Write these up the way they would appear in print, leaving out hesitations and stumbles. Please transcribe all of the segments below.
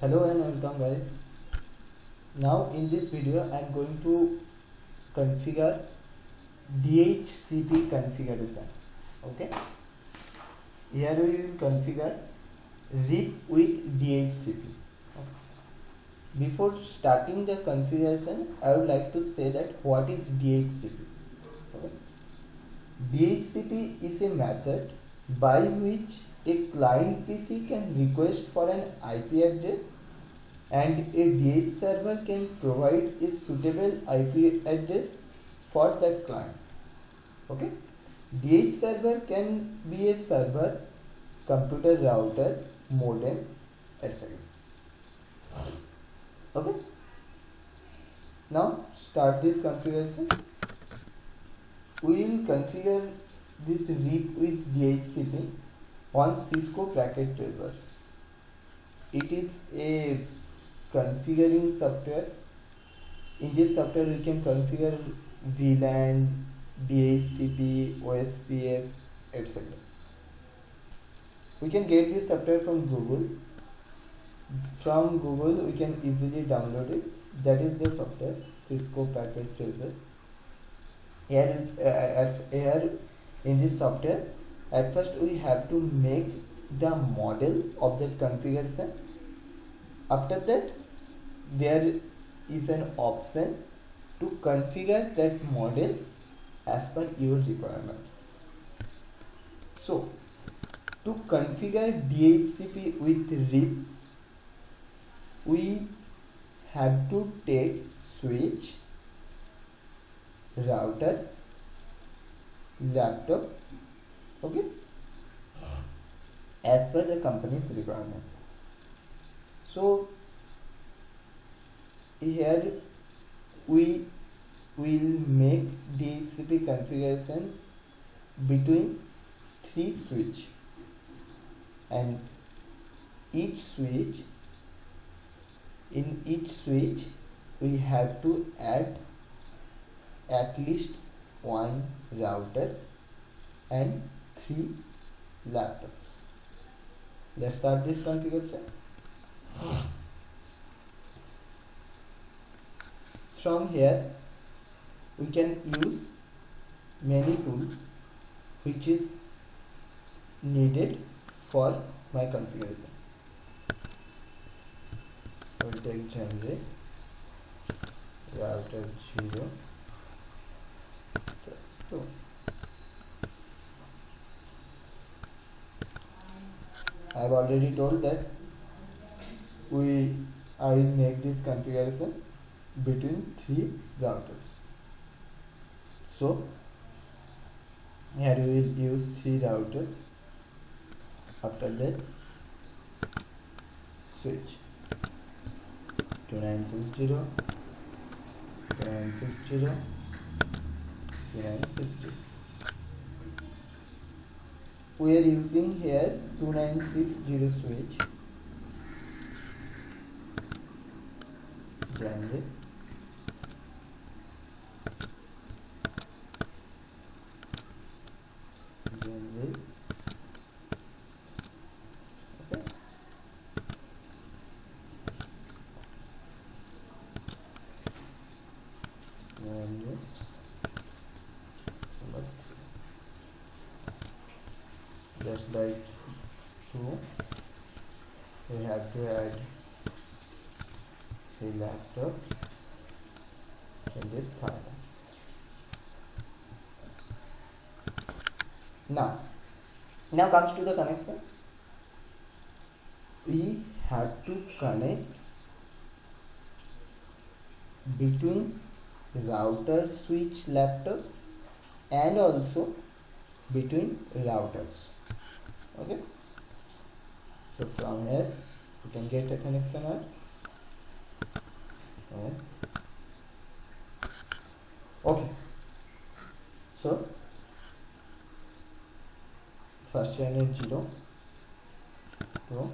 Hello and welcome guys. Now in this video I am going to configure DHCP configuration. Okay. Here we will configure RIP with DHCP. Okay. Before starting the configuration, I would like to say that what is DHCP. Okay. DHCP is a method by which a client PC can request for an IP address and a DH server can provide a suitable IP address for that client. Okay. DH server can be a server, computer router, modem, etc. Okay. Now start this configuration. We will configure this RIP with DHCP on Cisco Packet Tracer. It is a configuring software. In this software we can configure VLAN, DHCP, OSPF, etc. We can get this software from Google. From Google we can easily download it. That is the software, Cisco Packet Tracer. Here in this software, at first we have to make the model of the configuration. After that, there is an option to configure that model as per your requirements. So, to configure DHCP with RIP, we have to take switch, router, laptop, okay, as per the company's requirement. So here we will make DHCP configuration between 3 switch, and in each switch we have to add at least 1 router and 3 laptops. Let's start this configuration. From here we can use many tools which is needed for my configuration. I will take Chatterjee, router 0, 2. I have already told that I will make this configuration between 3 routers. So here we will use 3 routers. After that, switch 2960, 2960, 2960. We are using here 2960 switch. Generate. Okay. Just like 2, we have to add 3 laptops in this timeline. Now comes to the connection. We have to connect between router, switch, laptop, and also between routers. Okay. So from here you can get a connection out. Yes. Okay. So first channel 0, 2,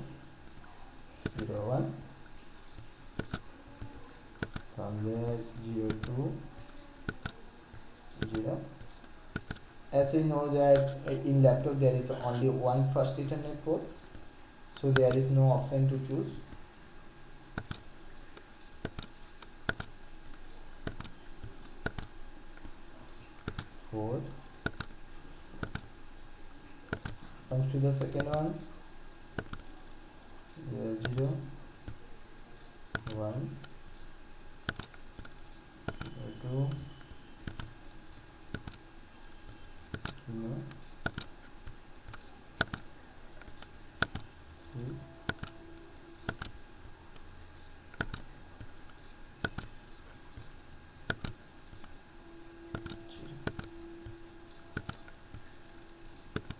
0, 1. From there 0, 2, 0. As we know that in laptop there is only one first Ethernet port, so there is no option to choose. second one, 0 0 1 0 2 0 3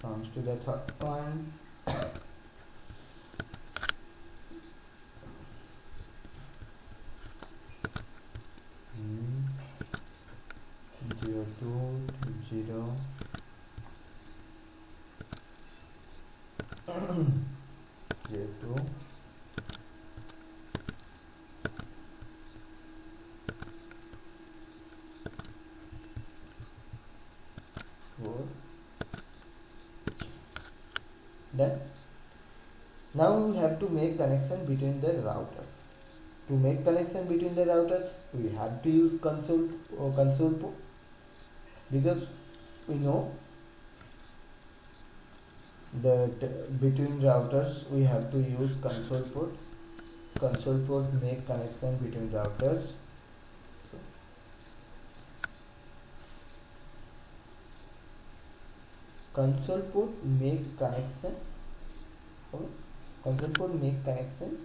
comes to the third one. Hmm. 0 2 0 0 2 4. Done. Now we have to make connection between the routers. To make connection between the routers, we have to use console port, because we know that between routers we have to use console port. Console port make connection between routers. So console port make connection. Okay. Console port make connection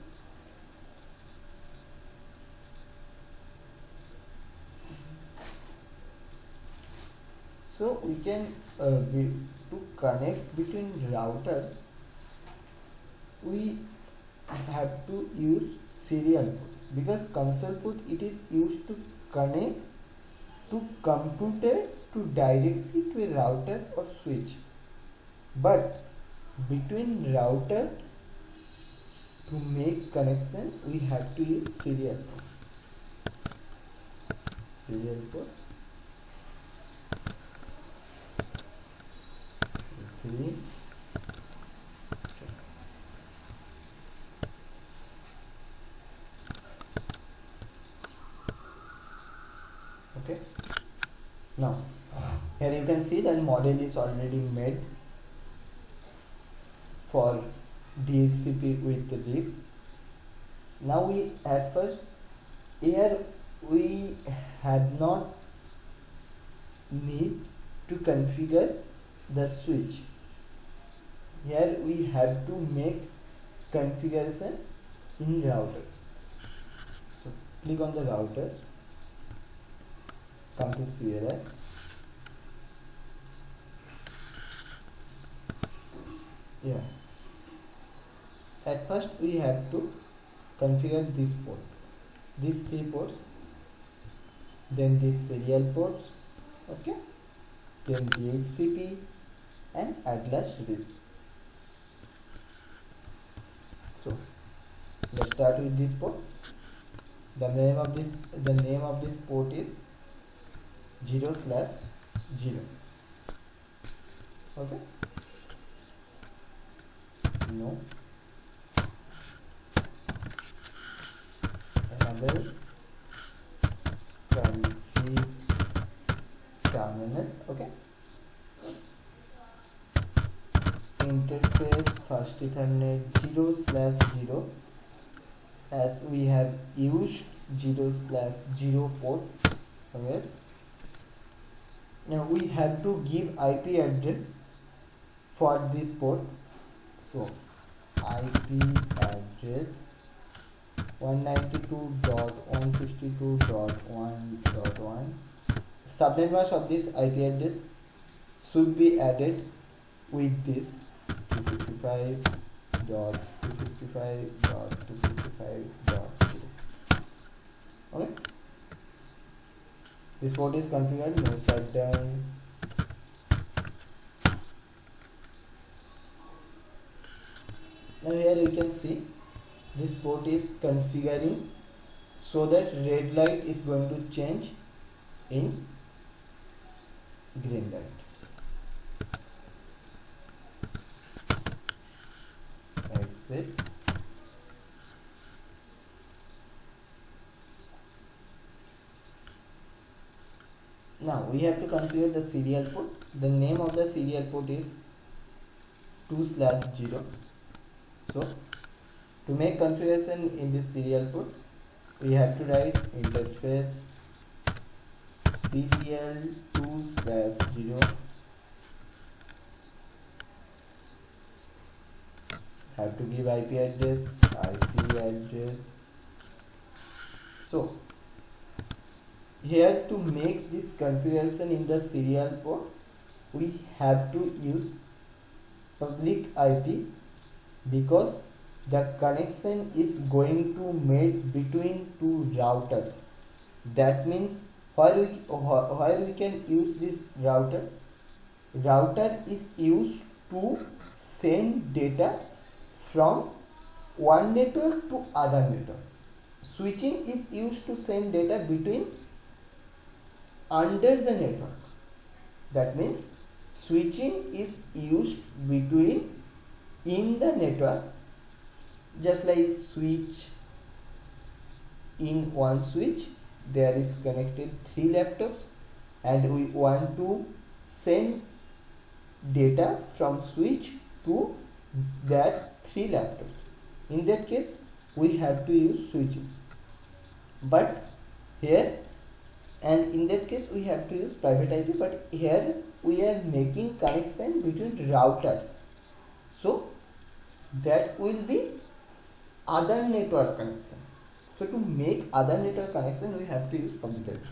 so we can to connect between routers we have to use serial port, because console port it is used to connect to computer to directly to a router or switch, but between router to make connection we have to use serial port 3. Okay, now here you can see that model is already made for DHCP with the RIF. Now we at first here we had not need to configure the switch. Here we have to make configuration in routers. So click on the router, come to CLI, yeah. At first we have to configure this port, these 3 ports, then these serial ports, okay, then DHCP and at last RIF. So let's start with this port. The name of this port is 0/0. Okay. No. Another config terminal. Okay. Interface first Ethernet 0/0, as we have used 0/0 port. Okay. Now we have to give IP address for this port. So IP address 192.162.1.1. Subnet mask of this IP address should be added with this 255.255.255.0. Okay. This port is configured, no shutdown. Now here you can see this port is configuring so that red light is going to change in green light. Exit. Now we have to configure the serial port. The name of the serial port is 2/0. So to make configuration in this serial port, we have to write interface serial 2/0, have to give IP address. So here to make this configuration in the serial port, we have to use public IP, because the connection is going to made between two routers. That means where we can use this router is used to send data from one network to other network. Switching is used to send data between under the network. That means switching is used between in the network, just like switch. In one switch there is connected 3 laptops, and we want to send data from switch to that 3 laptops. In that case we have to use switching, but here, and in that case we have to use private IP, but here we are making connection between routers, so that will be other network connection. So to make other network connection, we have to use public IP.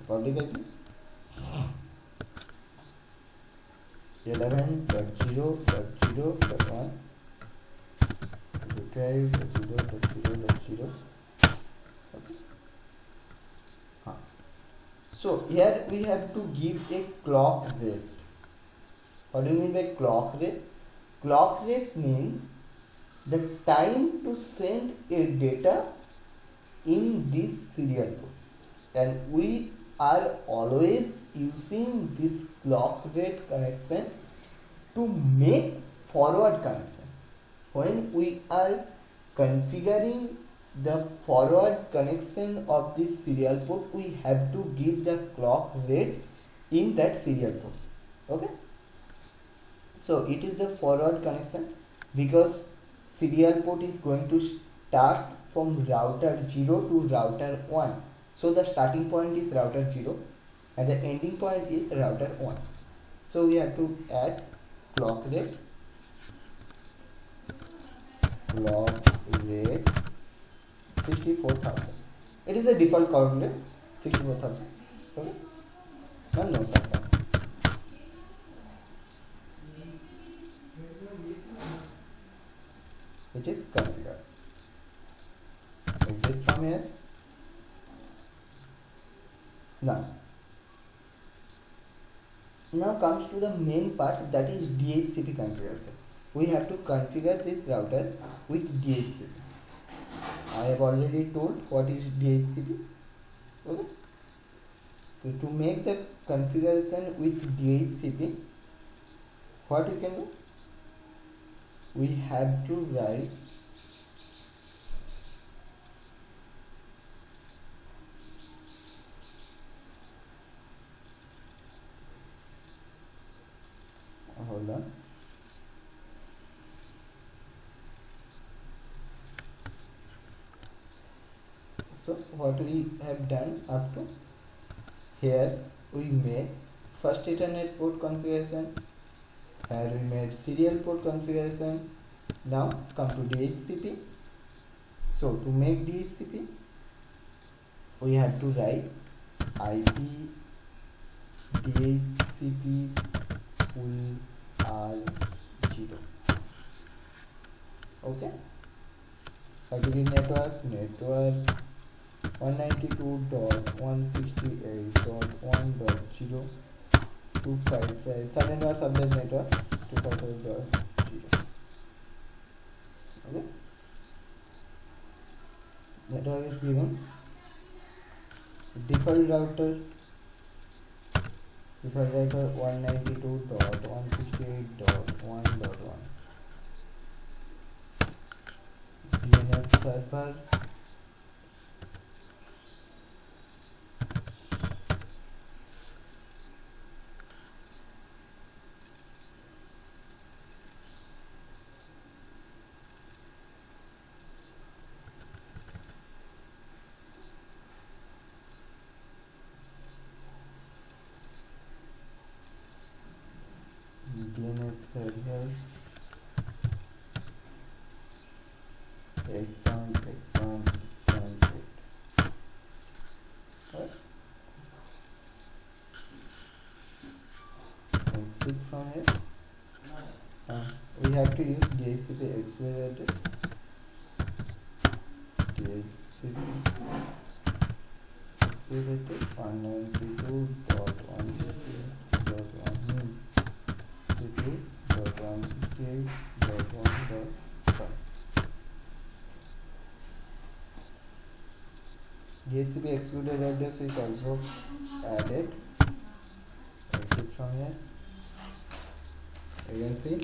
Public IP 11.0.0.1 12.0.0.0. Okay. So here we have to give a clock rate. What do you mean by clock rate? Clock rate means the time to send a data in this serial port, and we are always using this clock rate connection to make forward connection. When we are configuring the forward connection of this serial port, we have to give the clock rate in that serial port. Okay, so it is the forward connection, because serial port is going to start from router 0 to router 1. So the starting point is router 0 and the ending point is router 1. So we have to add clock rate 64,000. It is a default clock rate 64,000. Okay, and no subcount. It is configured. Exit from here. Now comes to the main part, that is DHCP configuration. We have to configure this router with DHCP. I have already told what is DHCP. Okay. So to make the configuration with DHCP, what we can do? We have to write hold on. So what we have done up to here, we made first Ethernet port configuration, here we made serial port configuration. Now come to DHCP. So to make DHCP, we have to write IP DHCP full R0. Okay. Again network 192.168.1.0 255 subnet network 255.0. Okay. Network is given. Default router 192.168.1.1. DNS server serial 8.8.8. Right? Exit from here. We have to use DHCP accelerated. DHCP accelerated 192.162.162.168.1. DHCP executed address is also added. Exit from here. You can see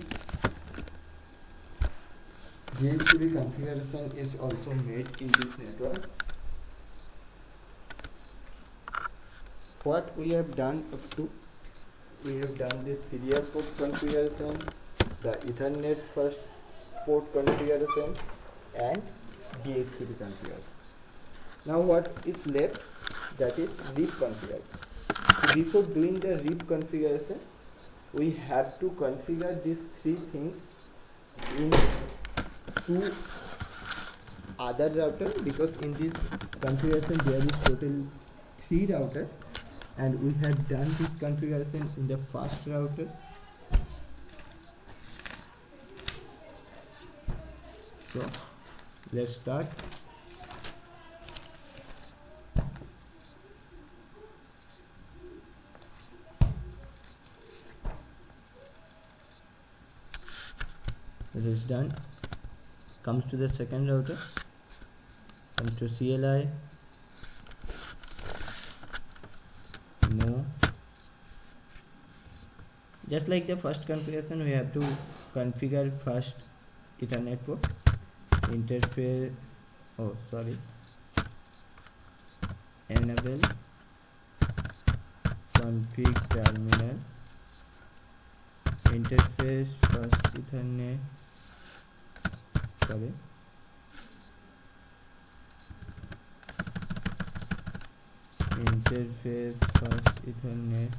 DHCP configuration is also made in this network. What we have done up to, we have done this serial port configuration, the Ethernet first port configuration, and DHCP configuration. Now what is left, that is RIP configuration. Before doing the RIP configuration, we have to configure these three things in two other router, because in this configuration there is total 3 router, and we have done this configuration in the first router. So let's start. It is done. Comes to the second router, comes to CLI, no. Just like the first configuration, we have to configure first Ethernet port, interface, enable config terminal, interface first Ethernet, interface first Ethernet.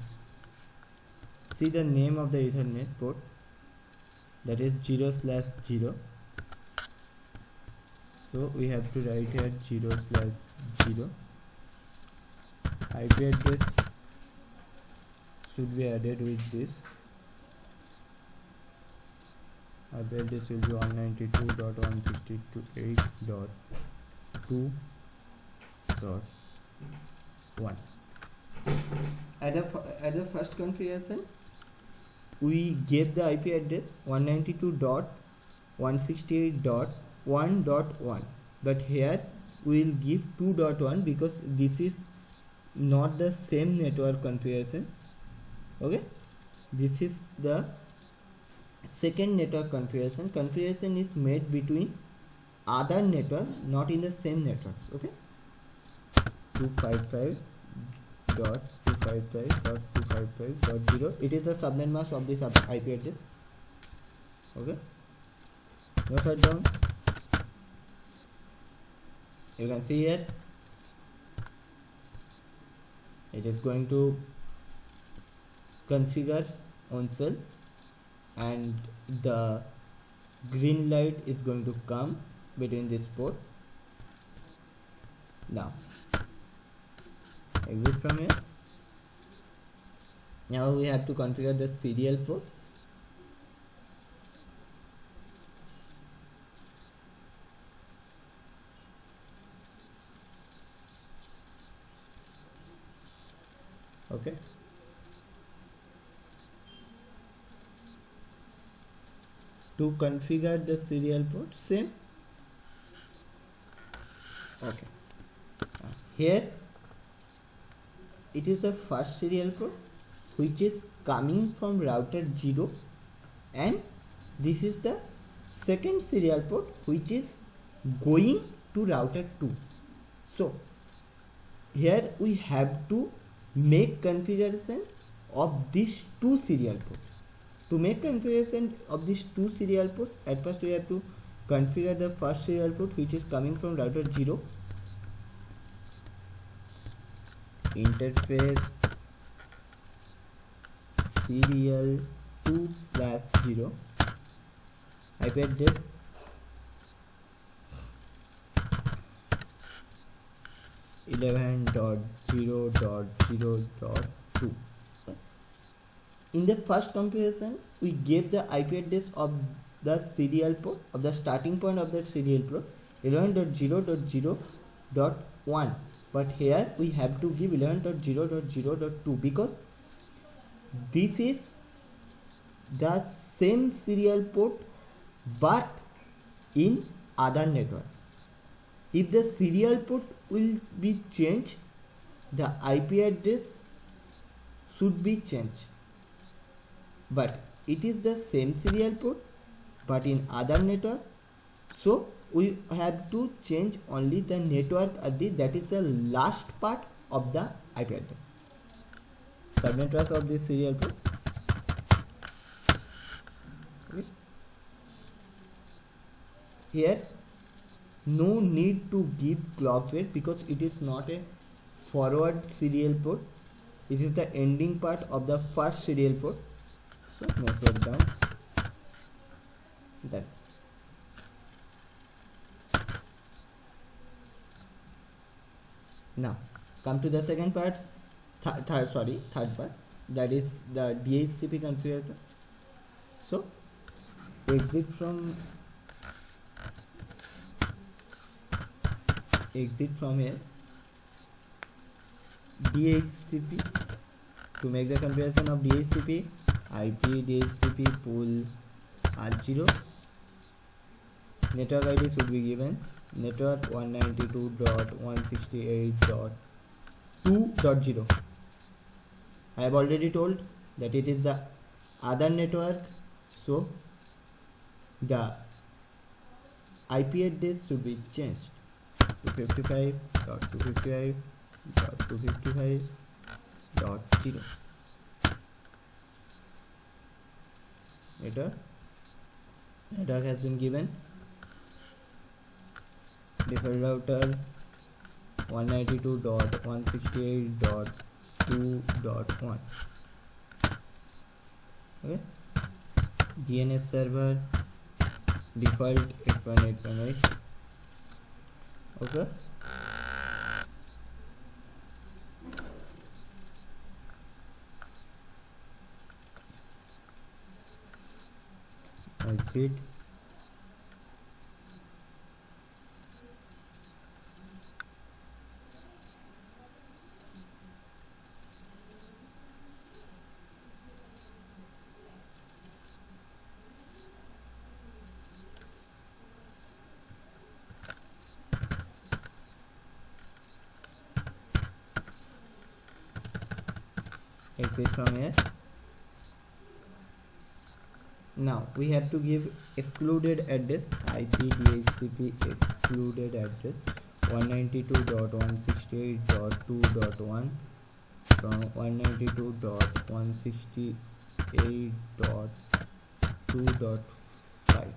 See the name of the Ethernet port, that is 0/0. So we have to write here 0/0. IP address should be added with this. IP address will be 192.168.2.1. At the first configuration, we gave the IP address 192.168.1.1, but here we will give 2.1 because this is not the same network configuration. Okay, this is the second network configuration. Configuration is made between other networks, not in the same networks. Okay, 255.255.255.0. It is the subnet mask of this IP address. Okay, no shutdown. You can see here it is going to configure on cell, and the green light is going to come between this port. Now exit from here. Now we have to configure the serial port. Okay, to configure the serial port, same. Okay, here it is the first serial port which is coming from router 0, and this is the second serial port which is going to router 2. So here we have to make configuration of these two serial ports. To make configuration of these two serial ports, at first we have to configure the first serial port which is coming from router 0. Interface serial 2 2/0 IP address 11.0.0.2. In the first configuration, we gave the IP address of the serial port, of the starting point of that serial port 11.0.0.1, but here we have to give 11.0.0.2 because this is the same serial port but in other network. If the serial port will be changed, the IP address should be changed, but it is the same serial port but in other network, so we have to change only the network address, that is the last part of the IP address. Subnet address of this serial port. Okay. Here no need to give clock rate because it is not a forward serial port, it is the ending part of the first serial port. So measure down that. Now come to the second part, third part, that is the DHCP configuration. So exit from here, DHCP. To make the configuration of DHCP, IP DHCP pool R0, network ID should be given network 192.168.2.0. I have already told that it is the other network, so the IP address should be changed to 255.255.255.0. Network has been given default router 192.168.2.1. okay, DNS server default 8.8.8. okay, exit. Exit from here. Now we have to give excluded address, IP DHCP excluded address 192.168.2.1 from 192.168.2.5.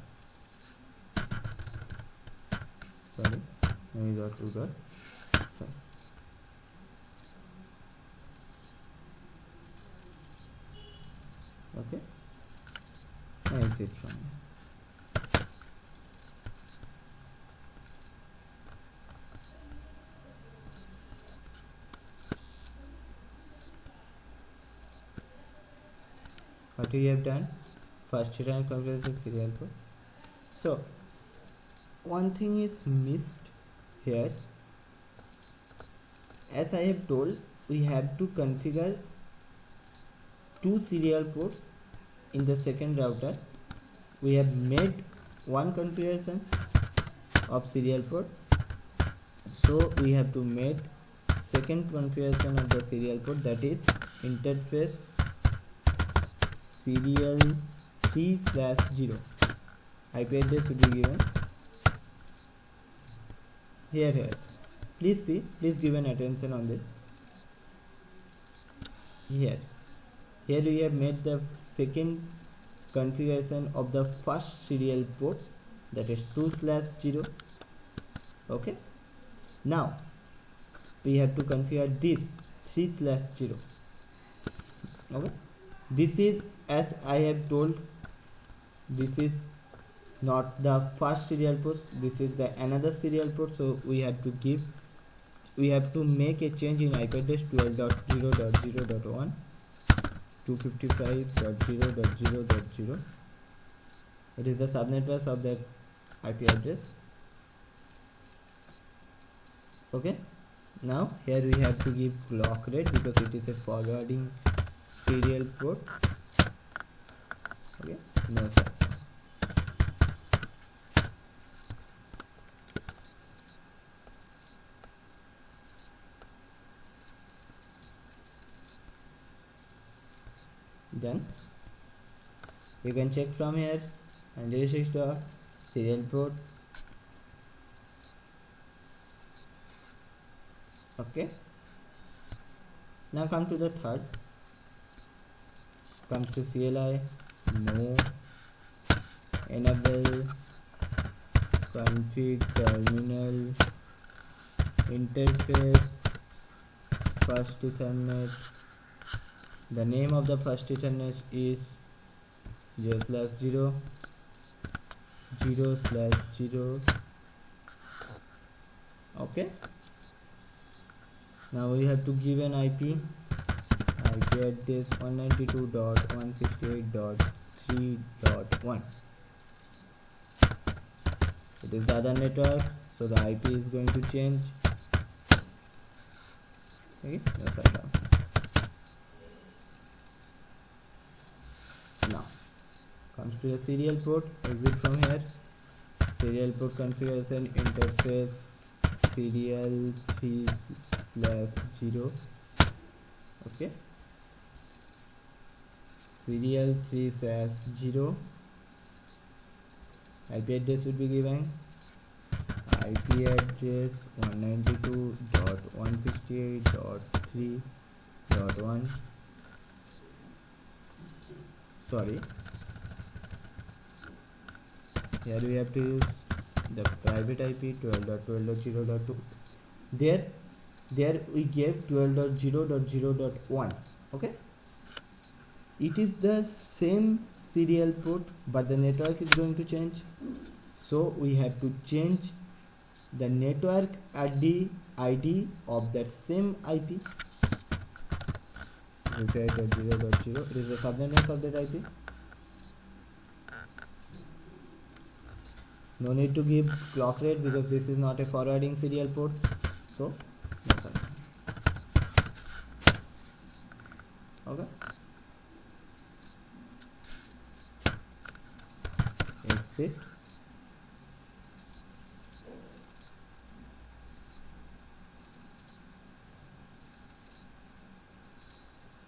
sorry, maybe .2.5. okay, exit from here. What we have done, first time configuration serial port. So one thing is missed here. As I have told, we have to configure 2 serial ports in the second router. We have made one configuration of serial port, so we have to make second configuration of the serial port, that is interface serial 3/0. IP address should be given here. Please see, please give an attention on this. Here we have made the second configuration of the first serial port, that is 2/0. okay, now we have to configure this 3/0. okay, This is, as I have told, this is not the first serial port, this is the another serial port, so we have to make a change in IP address 12.0.0.1 255.0.0.0. it is the subnet mask of that IP address. Okay, now here we have to give clock rate because it is a forwarding serial port. Okay, no sir. Then you can check from here and this is the serial port. Okay, now come to the third, comes to CLI, no, enable, config, terminal, interface, first Ethernet. The name of the first Ethernet is 0/0 0/0. Okay, now we have to give an IP address 192.168.3.1. it is the other network, so the IP is going to change. Okay, yes, I have. Now comes to the serial port, exit from here, serial port configuration, interface serial 3/0. okay, serial 3/0. IP address would be given IP address 192.168.3.1. sorry, here we have to use the private IP 12.12.0.2. there we gave 12.0.0.1. okay, it is the same serial port but the network is going to change, so we have to change the network ID of that same IP. 0.0.0. it is the subnet of that IP. no need to give clock rate because this is not a forwarding serial port, so that's all. Okay, exit.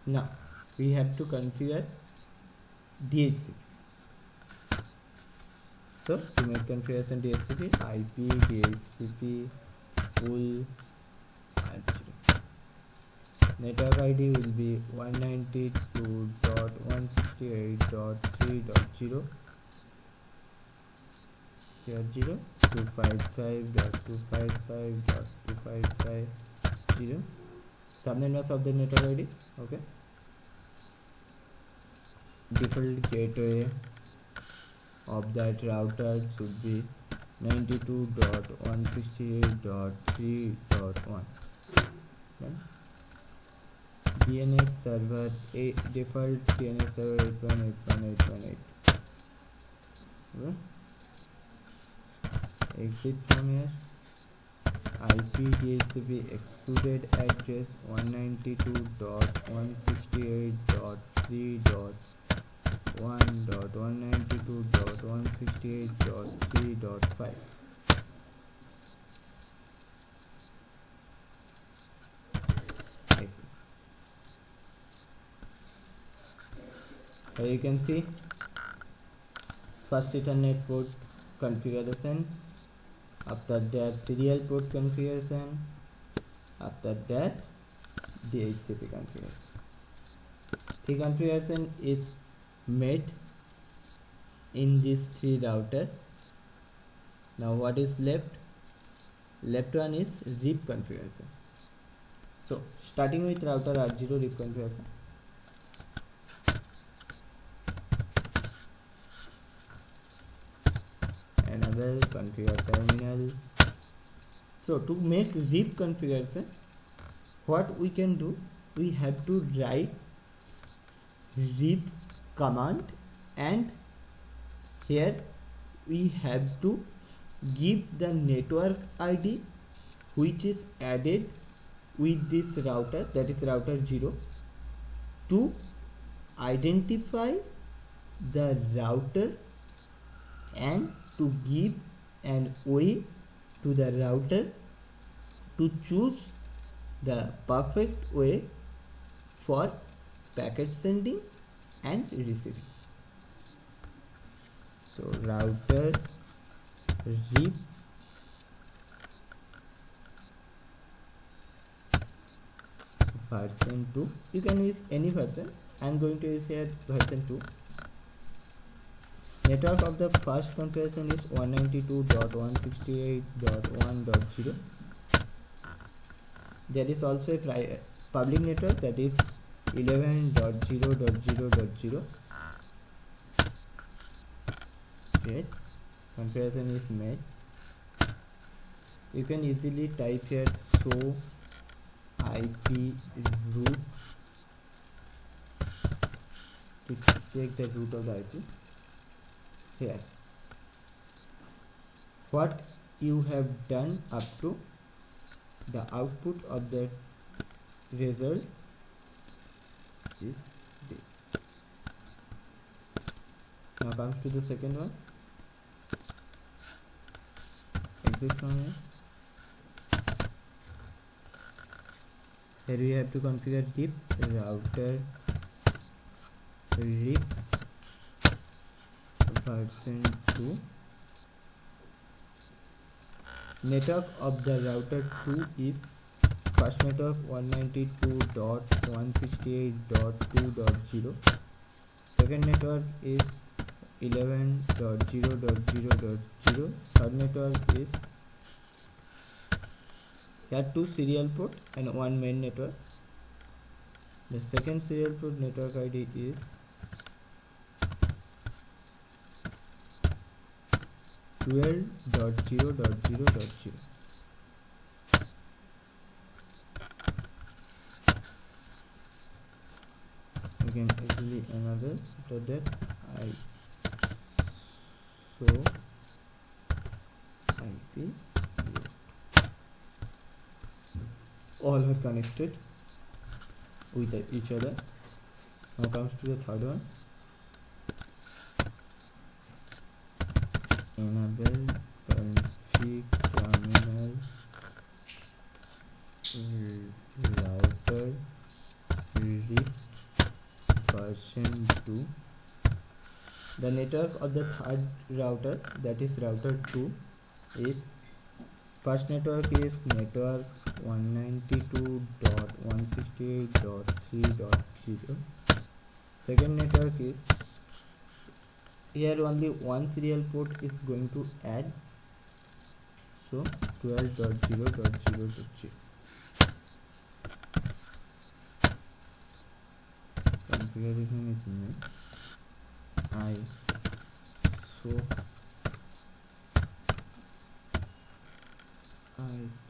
Now we have to configure DHCP. So to make configuration DHCP, IP DHCP full network ID will be 192.168.3.0 here 0 255.255.255.0 subnet mask of the network ID. okay, default gateway of that router should be 92.168.3.1. then DNS server default DNS server 8.1.8.1.8. okay. exit from here, IP DHCP excluded address 192.168.3.1.192.168.3.5. Here you can see first Ethernet port configuration, after that serial port configuration, after that DHCP configuration. The configuration is made in these three routers. Now what is left? Left one is RIP configuration. So starting with router R0 RIP configuration. enable configure terminal. So to make RIP configuration, what we can do, we have to write RIP command, and here we have to give the network ID which is added with this router, that is router 0, to identify the router and to give an way to the router to choose the perfect way for packet sending and receiving. So router RIP version 2, you can use any version. I am going to use here version 2. Network of the first configuration is 192.168.1.0. There is also a public network, that is 11.0.0.0. Great, configuration is made. You can easily type here show IP root to check the root of the IP. Here, what you have done up to the output of the result is this. Now comes to the second one. Exit from here. Here we have to configure RIP router RIP version 2. Network of the router 2 is first network 192.168.2.0. second network is 11.0.0.0. third network is, here 2 serial port and 1 main network. The second serial port network ID is 12.0.0.0. Again easily another, after that show IP root. All are connected with each other. Now comes to the third one. Enable config terminal router RIP version 2. The network of the third router, that is router 2, is first network is network 192.168.3.0. second network is, here only one serial port is going to add, so 12.0.0.0. configuration is made. I show IP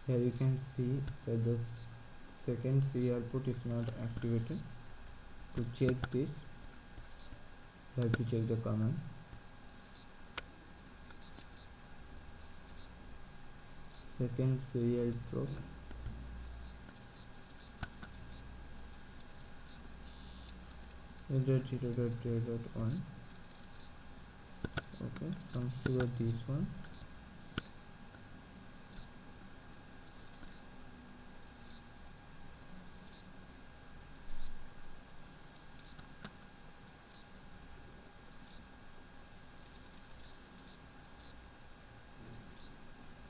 here you can see that the second serial port is not activated. To check this, you have to check the command. Second serial port is 0.0.0.1. Okay, comes to this one.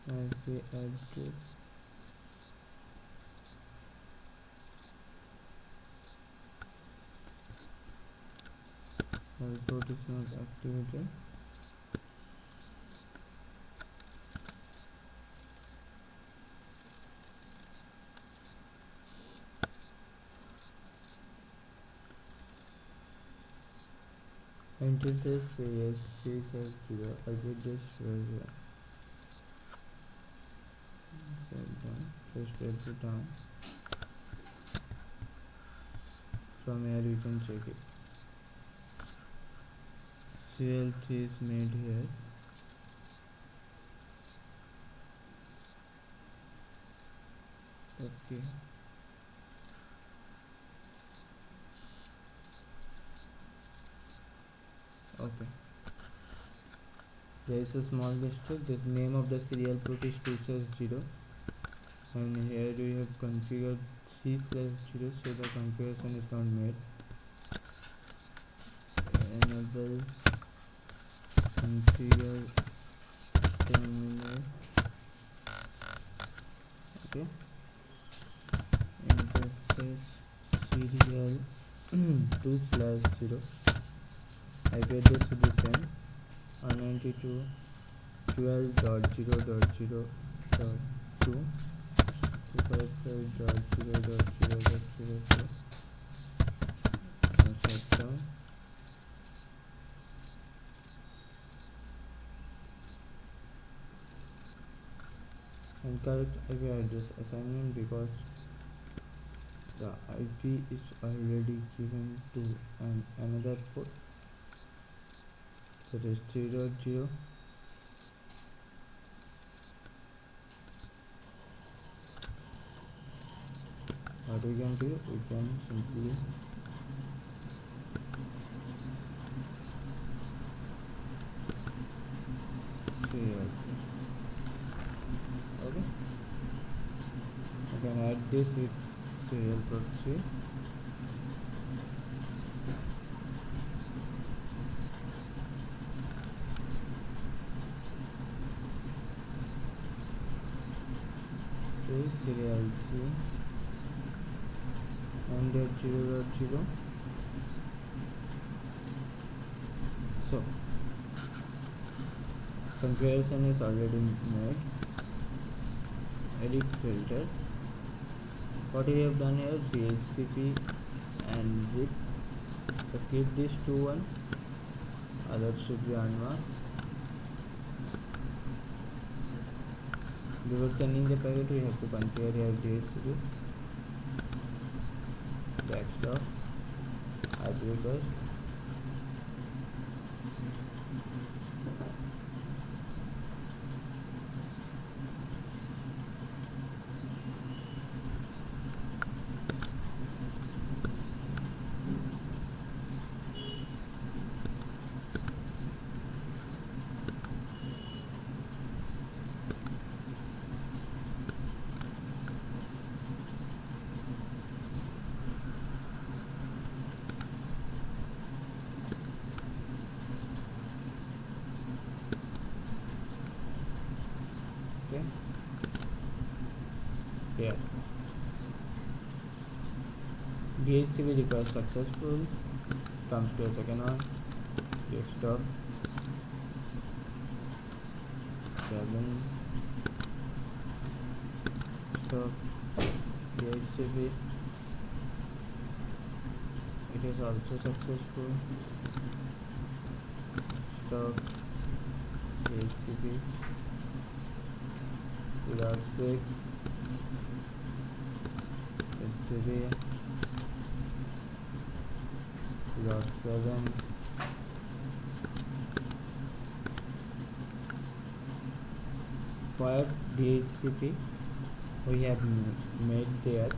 IP address, output is not activated. Enter the CS space as 0. I get this version. Set down. Just write it down. From here you can check it. CL3 is made here. Okay. Okay. There is a small mistake. The name of the serial port is 2/0, and here we have configured 3/0, so the configuration is not made. Enable configure terminal. Okay. Interface serial 2/0. IP address should be same 192.12.0.0.2 255.0.0.0.0. Shut down. Incorrect IP address assignment because the IP is already given to another port, that is 3.0. What we can do, we can simply serial. Okay, I can add this with serial port 3. Serial 3 1.0.0. So configuration is already made. Edit filters. What we have done here, DHCP and zip. So keep this to 1, others should be unmarked. Before sending the packet, we have to configure here DHCP, backstop, IP address, okay. Here DHCP request successful. Comes to a second one. Desktop 7 stop DHCP. It is also successful. Stop DHCP 2.6 STB 2.7 for DHCP we have made there,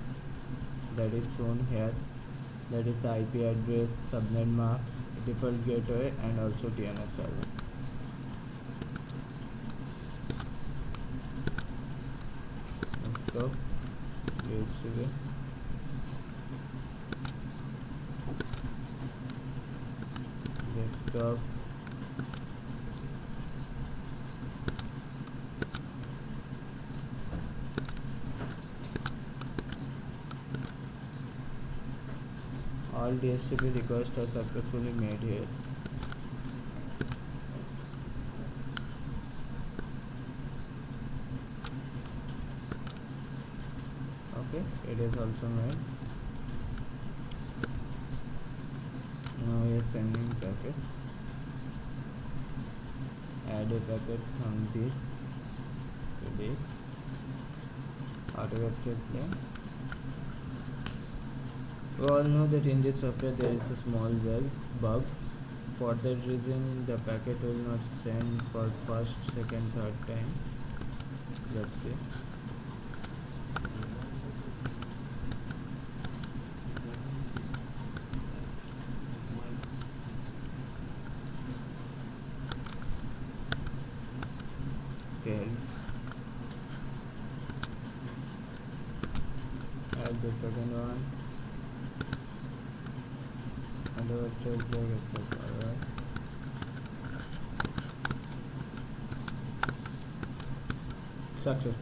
that is shown here, that is IP address, subnet marks, default gateway and also DNS server. Desktop DHCP desktop all DHCP requests are successfully made here. it is also made. Now we are sending packet. Add a packet from this to this. Auto capture plane. We all know that in this software there is a small bug. For that reason the packet will not send for first, second, third time. Let's see. Failed. Add the second one. Alright. Successful.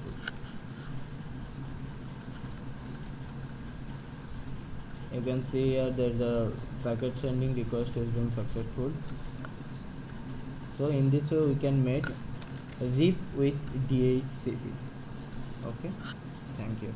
You can see here that the packet sending request has been successful. So in this way we can make RIP with DHCP. Okay, thank you.